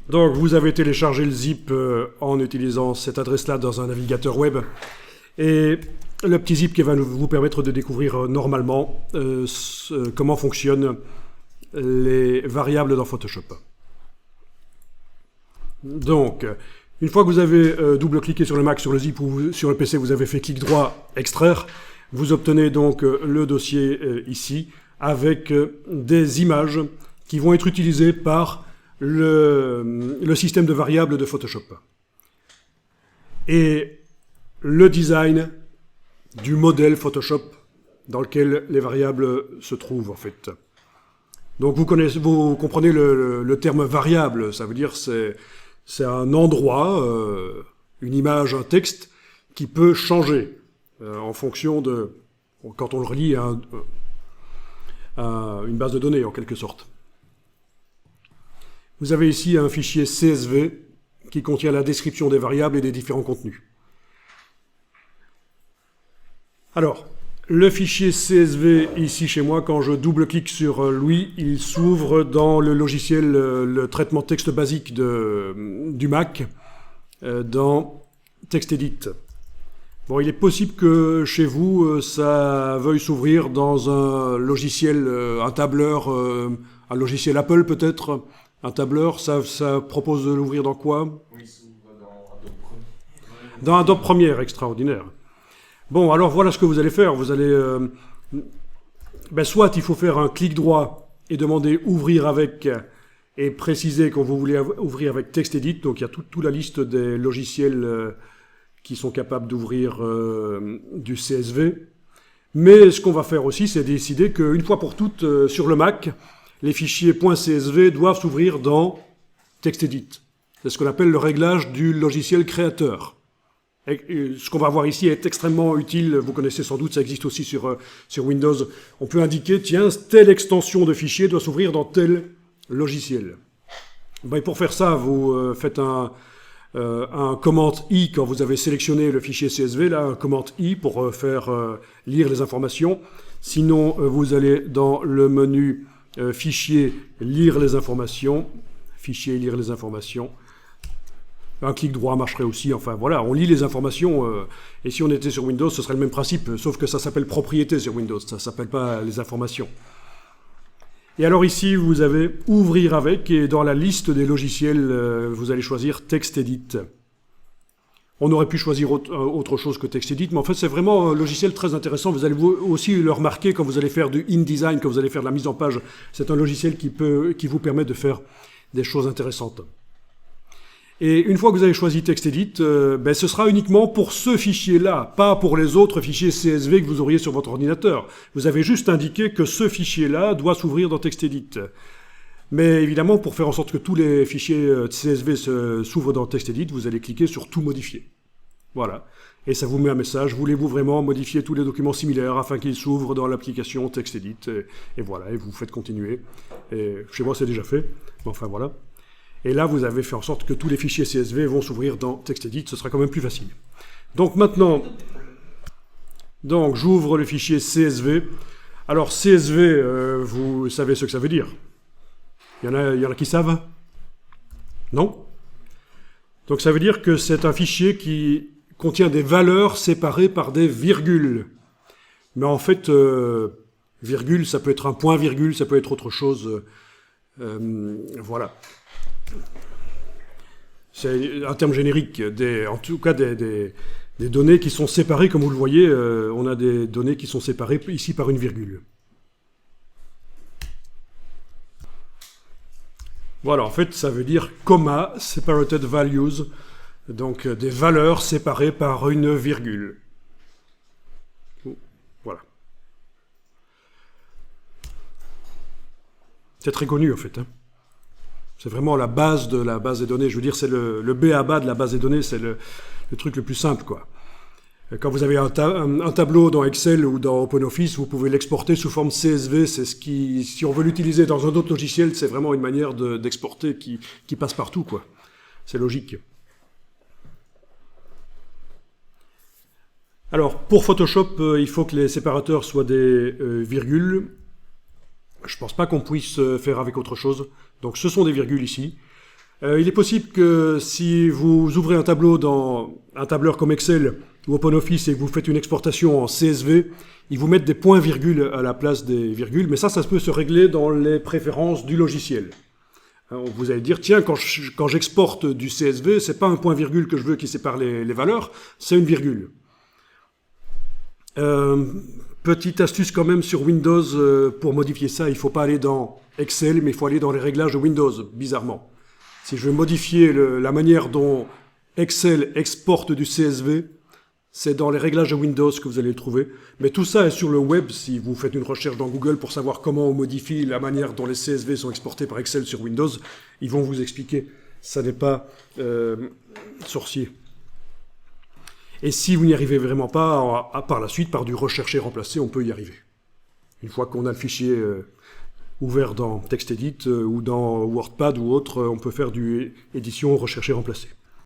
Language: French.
Donc, vous avez téléchargé le zip en utilisant cette adresse-là dans un navigateur web. Et le petit zip qui va vous permettre de découvrir normalement comment fonctionnent les variables dans Photoshop. Donc, une fois que vous avez double-cliqué sur le Mac, sur le zip ou sur le PC, vous avez fait clic droit, extraire, vous obtenez donc le dossier ici avec des images qui vont être utilisées par le système de variables de Photoshop. Et le design du modèle Photoshop dans lequel les variables se trouvent en fait. Donc vous comprenez le terme variable, ça veut dire c'est un endroit, une image, un texte qui peut changer en fonction de, quand on le relie à une base de données en quelque sorte. Vous avez ici un fichier CSV qui contient la description des variables et des différents contenus. Alors, le fichier CSV ici chez moi, quand je double-clique sur lui, il s'ouvre dans le logiciel, le traitement de texte basique du Mac, dans TextEdit. Bon, il est possible que chez vous, ça veuille s'ouvrir dans un logiciel, un tableur, un logiciel Apple peut-être, un tableur, ça propose de l'ouvrir dans quoi? Oui, il s'ouvre dans Adobe Premiere. Dans Adobe Premiere, extraordinaire. Bon, alors voilà ce que vous allez faire. Vous allez, soit il faut faire un clic droit et demander ouvrir avec et préciser quand vous voulez ouvrir avec TextEdit. Donc il y a toute la liste des logiciels qui sont capables d'ouvrir du CSV. Mais ce qu'on va faire aussi, c'est décider qu'une fois pour toutes sur le Mac, les fichiers .csv doivent s'ouvrir dans TextEdit. C'est ce qu'on appelle le réglage du logiciel créateur. Et ce qu'on va voir ici est extrêmement utile, vous connaissez sans doute, ça existe aussi sur Windows. On peut indiquer, tiens, telle extension de fichier doit s'ouvrir dans tel logiciel. Et pour faire ça, vous faites un command I quand vous avez sélectionné le fichier CSV, là, un command I pour faire lire les informations. Sinon, vous allez dans le menu fichier, lire les informations, fichier, lire les informations. Un clic droit marcherait aussi, enfin voilà, on lit les informations, et si on était sur Windows, ce serait le même principe, sauf que ça s'appelle propriété sur Windows, ça ne s'appelle pas les informations. Et alors ici, vous avez ouvrir avec, et dans la liste des logiciels, vous allez choisir TextEdit. On aurait pu choisir autre chose que TextEdit, mais en fait c'est vraiment un logiciel très intéressant, vous allez aussi le remarquer quand vous allez faire du InDesign, quand vous allez faire de la mise en page, c'est un logiciel qui vous permet de faire des choses intéressantes. Et une fois que vous avez choisi TextEdit, ce sera uniquement pour ce fichier-là, pas pour les autres fichiers CSV que vous auriez sur votre ordinateur. Vous avez juste indiqué que ce fichier-là doit s'ouvrir dans TextEdit. Mais évidemment, pour faire en sorte que tous les fichiers CSV s'ouvrent dans TextEdit, vous allez cliquer sur « Tout modifier ». Voilà. Et ça vous met un message, voulez-vous vraiment modifier tous les documents similaires afin qu'ils s'ouvrent dans l'application TextEdit, et voilà, et vous faites continuer. Et chez moi, c'est déjà fait, mais enfin voilà. Et là, vous avez fait en sorte que tous les fichiers CSV vont s'ouvrir dans TextEdit, ce sera quand même plus facile. Donc maintenant, j'ouvre le fichier CSV. Alors CSV, vous savez ce que ça veut dire? Il y en a qui savent? Non? Donc ça veut dire que c'est un fichier qui contient des valeurs séparées par des virgules. Mais en fait, virgule, ça peut être un point virgule, ça peut être autre chose. Voilà. C'est un terme générique, en tout cas des données qui sont séparées, comme vous le voyez, on a des données qui sont séparées ici par une virgule. Voilà, en fait, ça veut dire comma, separated values, donc des valeurs séparées par une virgule. Voilà. C'est très connu, en fait. C'est vraiment la base de la base des données. Je veux dire, c'est le b.a.-ba de la base des données, c'est le truc le plus simple, quoi. Quand vous avez un tableau dans Excel ou dans OpenOffice, vous pouvez l'exporter sous forme CSV. C'est ce qui, si on veut l'utiliser dans un autre logiciel, c'est vraiment une manière d'exporter qui passe partout, quoi. C'est logique. Alors, pour Photoshop, il faut que les séparateurs soient des virgules. Je ne pense pas qu'on puisse faire avec autre chose. Donc, ce sont des virgules ici. Il est possible que si vous ouvrez un tableau dans un tableur comme Excel ou OpenOffice et que vous faites une exportation en CSV, ils vous mettent des points-virgules à la place des virgules, mais ça peut se régler dans les préférences du logiciel. Vous allez dire, tiens, quand j'exporte du CSV, c'est pas un point-virgule que je veux qui sépare les valeurs, c'est une virgule. Petite astuce quand même sur Windows, pour modifier ça, il ne faut pas aller dans Excel, mais il faut aller dans les réglages de Windows, bizarrement. Si je veux modifier la manière dont Excel exporte du CSV, c'est dans les réglages de Windows que vous allez le trouver. Mais tout ça est sur le web, si vous faites une recherche dans Google pour savoir comment on modifie la manière dont les CSV sont exportés par Excel sur Windows, ils vont vous expliquer. Ça n'est pas sorcier. Et si vous n'y arrivez vraiment pas, par la suite, par du rechercher-remplacer, on peut y arriver. Une fois qu'on a le fichier ouvert dans TextEdit ou dans WordPad ou autre, on peut faire du édition rechercher-remplacer.